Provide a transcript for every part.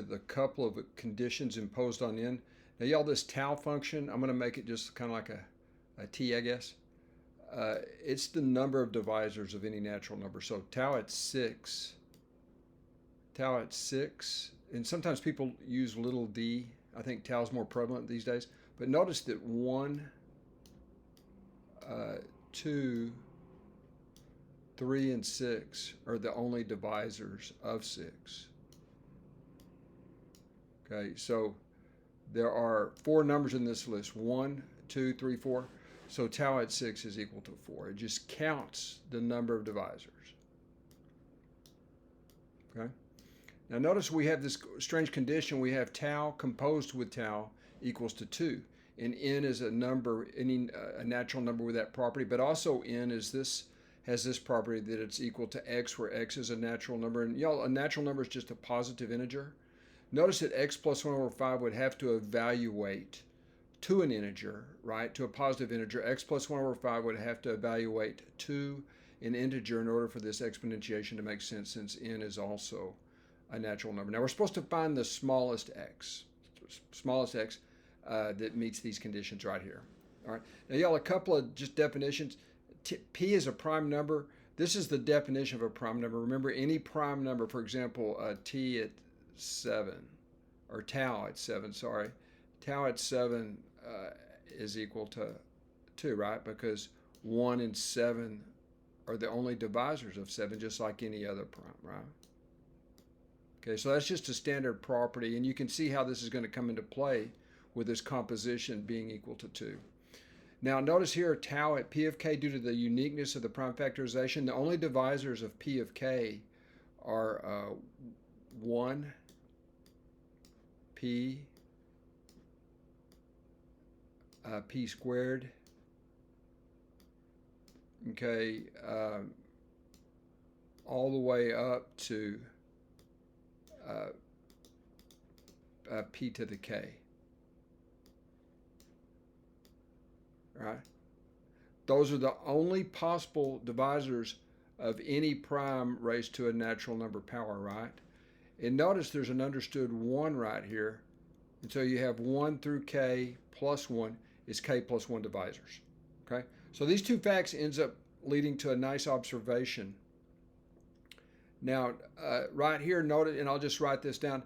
The couple of conditions imposed on n. Now, y'all, this tau function, I'm going to make it just kind of like a t, I guess. It's the number of divisors of any natural number. So tau at 6, and sometimes people use little d. I think tau is more prevalent these days. But notice that 1, 2, 3, and 6 are the only divisors of 6. Okay, so there are 4 numbers in this list: 1, 2, 3, 4. So tau at 6 is equal to 4. It just counts the number of divisors. Okay. Now notice we have this strange condition. We have tau composed with tau equals to 2. And n is a number, a natural number with that property, but also n has this property that it's equal to x, where x is a natural number. And y'all, a natural number is just a positive integer. Notice that x plus 1 over 5 would have to evaluate to an integer, right? To a positive integer. X plus 1 over 5 would have to evaluate to an integer in order for this exponentiation to make sense, since n is also a natural number. Now we're supposed to find the smallest x that meets these conditions right here. All right. Now y'all, a couple of just definitions. P is a prime number. This is the definition of a prime number. Remember, any prime number, for example, t at 7, or tau at 7, sorry. Tau at 7 is equal to 2, right? Because 1 and 7 are the only divisors of 7, just like any other prime, right? Okay, so that's just a standard property, and you can see how this is going to come into play with this composition being equal to 2. Now notice here, tau at p of k, due to the uniqueness of the prime factorization, the only divisors of p of k are 1, p, p squared, okay, all the way up to p to the k. Right? Those are the only possible divisors of any prime raised to a natural number power, right? And notice there's an understood 1 right here. And so you have 1 through k plus 1 is k plus 1 divisors. Okay? So these two facts ends up leading to a nice observation. Now, right here, notice, and I'll just write this down.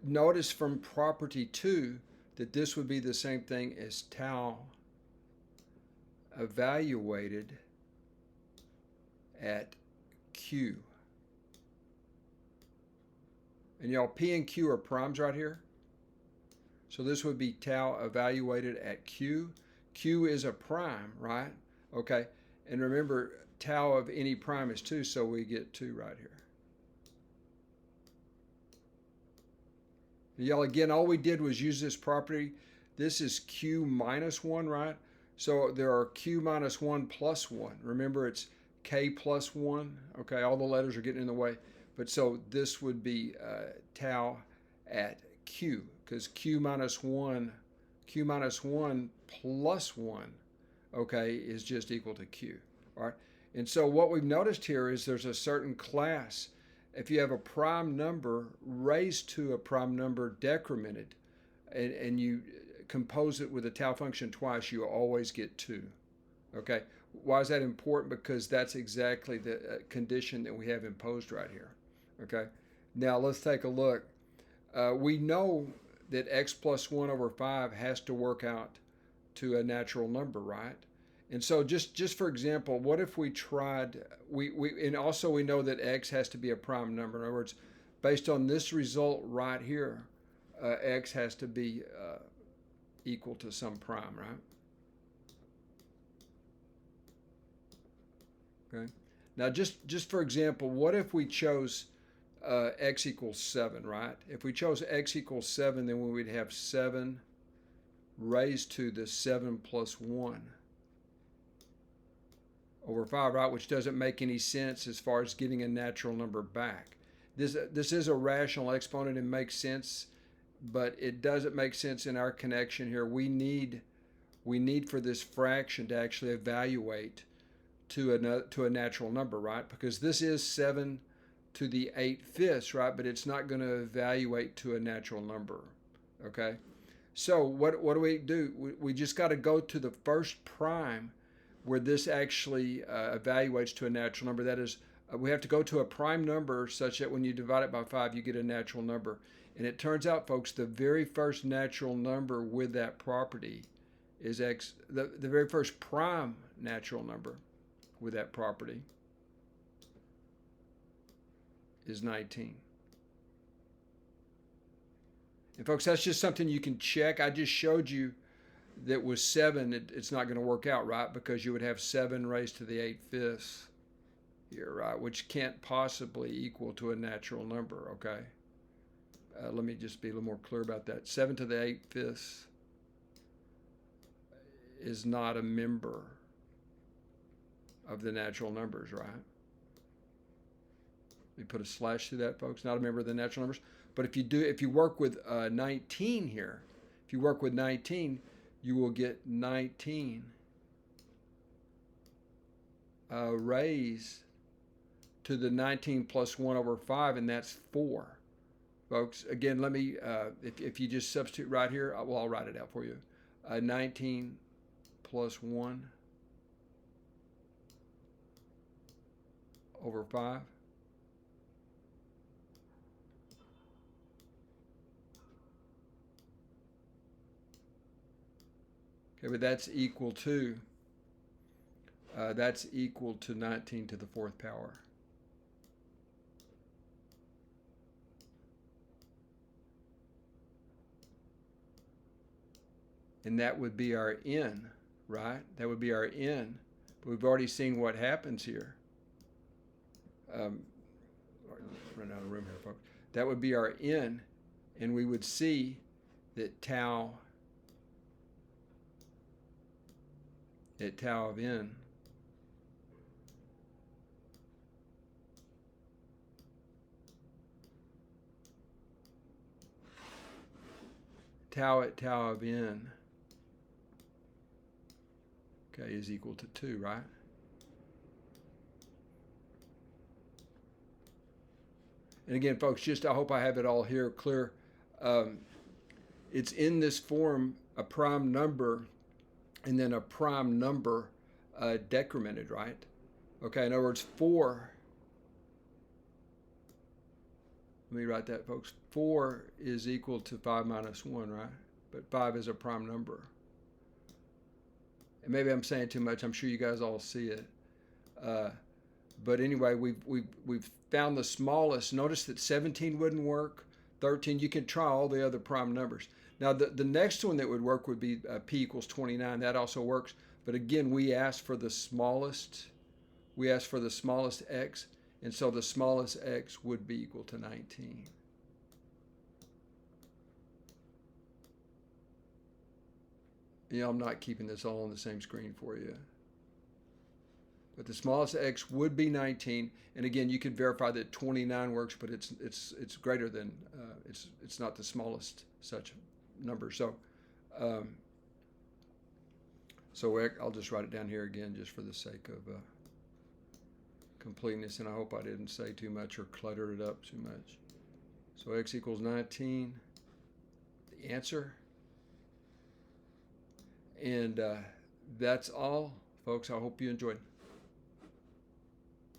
Notice from property 2 that this would be the same thing as tau evaluated at q. And y'all, p and q are primes right here. So this would be tau evaluated at q. Q is a prime, right? Okay. And remember, tau of any prime is 2, so we get 2 right here. Y'all, again, all we did was use this property. This is q minus 1, right? So there are q minus 1 plus 1. Remember, it's k plus 1. Okay, all the letters are getting in the way. But so this would be tau at q, because q minus 1 plus 1, okay, is just equal to q. All right. And so what we've noticed here is there's a certain class. If you have a prime number raised to a prime number decremented, and you compose it with a tau function twice, you always get 2. Okay, why is that important? Because that's exactly the condition that we have imposed right here. Okay, now let's take a look. We know that x plus 1 over 5 has to work out to a natural number, right? And so just for example, what if we tried, and also we know that x has to be a prime number. In other words, based on this result right here, x has to be equal to some prime, right? Okay. Now just for example, what if we chose x equals 7, right? If we chose x equals 7, then we would have 7 raised to the 7 plus 1 over 5, right? Which doesn't make any sense as far as getting a natural number back. This is a rational exponent and makes sense, but it doesn't make sense in our connection here. We need for this fraction to actually evaluate to a natural number, right? Because this is 7 to the 8/5, right? But it's not going to evaluate to a natural number, okay? So what do we do? We just got to go to the first prime where this actually evaluates to a natural number. That is, we have to go to a prime number such that when you divide it by 5, you get a natural number. And it turns out, folks, the very first natural number with that property is x. The very first prime natural number with that property is 19. And folks, that's just something you can check. I just showed you that with 7, it's not going to work out, right? Because you would have 7 raised to the 8/5 here, right? Which can't possibly equal to a natural number, okay? Let me just be a little more clear about that. 7 to the 8/5 is not a member of the natural numbers, right? We put a slash through that, folks. Not a member of the natural numbers. But if you work with 19 here, if you work with 19, you will get 19 raised to the 19 plus 1 over 5, and that's 4. Folks, again, let me, if you just substitute right here, well, I'll write it out for you. 19 plus 1 over 5. Okay, but that's equal to 19 to the 4th power. And that would be our n, right? That would be our n. But we've already seen what happens here. Run out of room here, folks. That would be our n, and we would see that tau of n tau of n, okay, is equal to 2, right? And again, folks, just I hope I have it all here clear. It's in this form, a prime number and then a prime number decremented, right? Okay, in other words, 4, let me write that, folks. 4 is equal to 5 minus 1, right? But 5 is a prime number. And maybe I'm saying too much. I'm sure you guys all see it. But anyway, we've found the smallest. Notice that 17 wouldn't work. 13, you can try all the other prime numbers. Now, the next one that would work would be p equals 29. That also works. But again, we asked for the smallest. We asked for the smallest x. And so the smallest x would be equal to 19. You know, I'm not keeping this all on the same screen for you. But the smallest x would be 19. And again, you could verify that 29 works, but it's greater than, it's not the smallest such number. So, I'll just write it down here again just for the sake of completeness, and I hope I didn't say too much or clutter it up too much. So x equals 19, the answer. And that's all, folks. I hope you enjoyed.